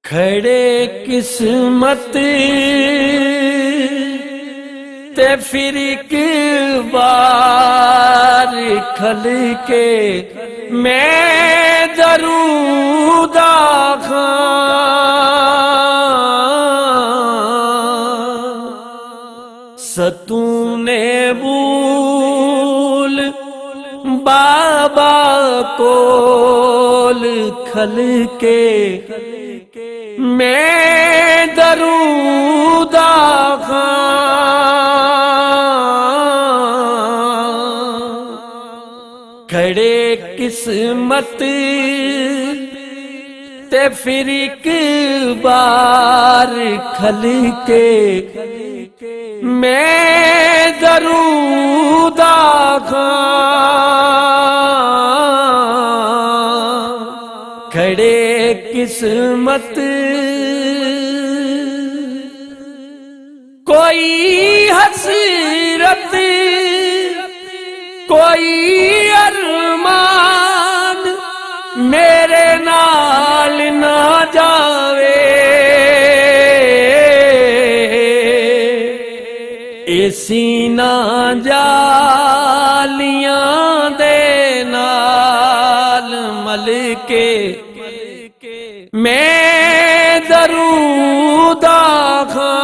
खड़े किस्मत ते फिर एक बार खल के मैं दरूदा खां सतूने बूल बाबा कोल खल के मैं दरूदा खां खड़े किस्मत ते फिर एक बार खल के मैं दरूदा खां खड़े किस्मत कोई हसरत कोई अरमान मेरे नाल ना जावे ऐसी ना जालियां दे नाल मल के मैं दरूदा खां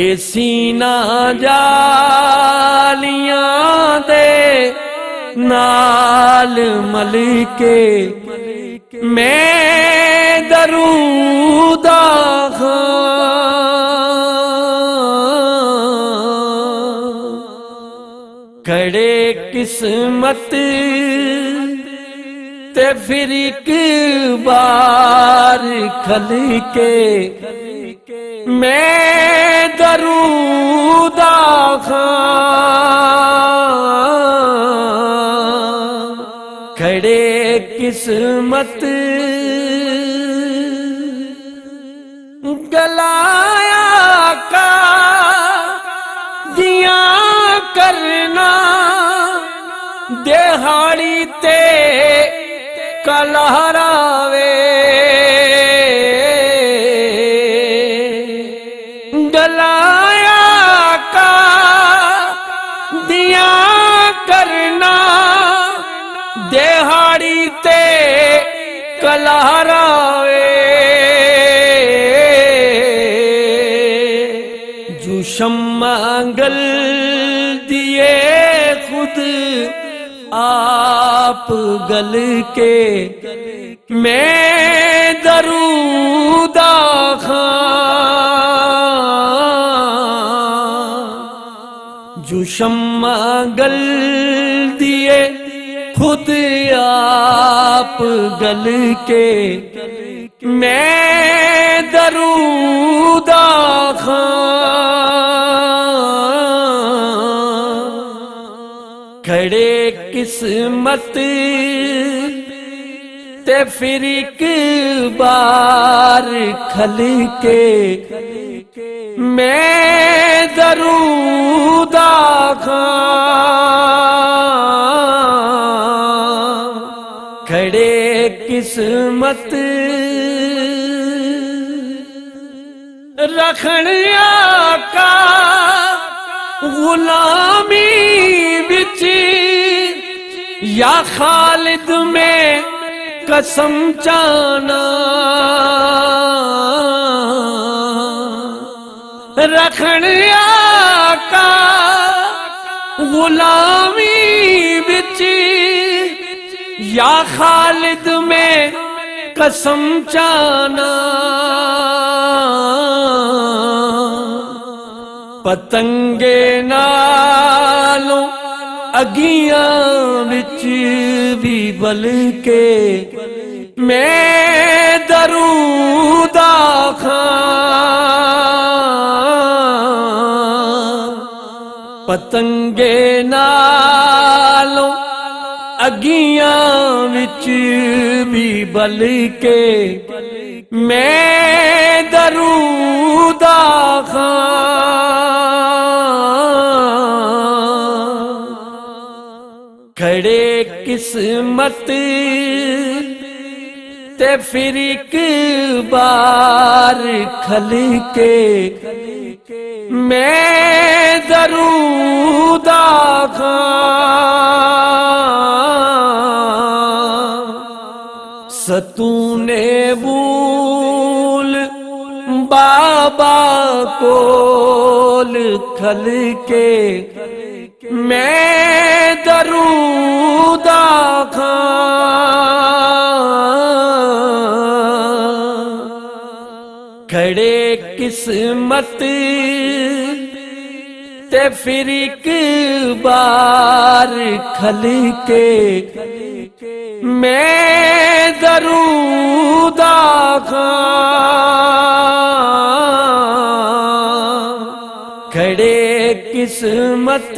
ऐसी ना जालियां दे नाल मल के मैं दरूदा खां खड़े किस्मत ते फिर एक बार खल के मैं दरूदा खां खड़े किस्मत गलाया का दिया करना दिहाड़ी ते कलहरावे गलाया का दिया करना दिहाड़ी ते कलहरावे जो शम्मा गल दिए खुद आप गल के मैं दरूदा खां जो शम्मा गल दिए खुद आप गल के मैं दरूदा खां खड़े किस्मत ते फिर एक बार खल के मैं दरूदा खां खड़े किस्मत रखण आका गुलामी बिच या खालिद में कसम चाना रखण आका गुलामी बिच या खालिद में कसम चाना पतंगे नालों अगियां बिच भी बल के मैं दरूदा खां पतंगे नालों अगियां बिच भी बल के मैं दरूदा खां खड़े किस्मत ते फिर एक बार खल के मैं दरूद खां सतूने बूल बाबा कोल खल के मैं दरूद खां खड़े किस्मत ते फिर एक बार खल के मैं दरूद खां खड़े किस्मत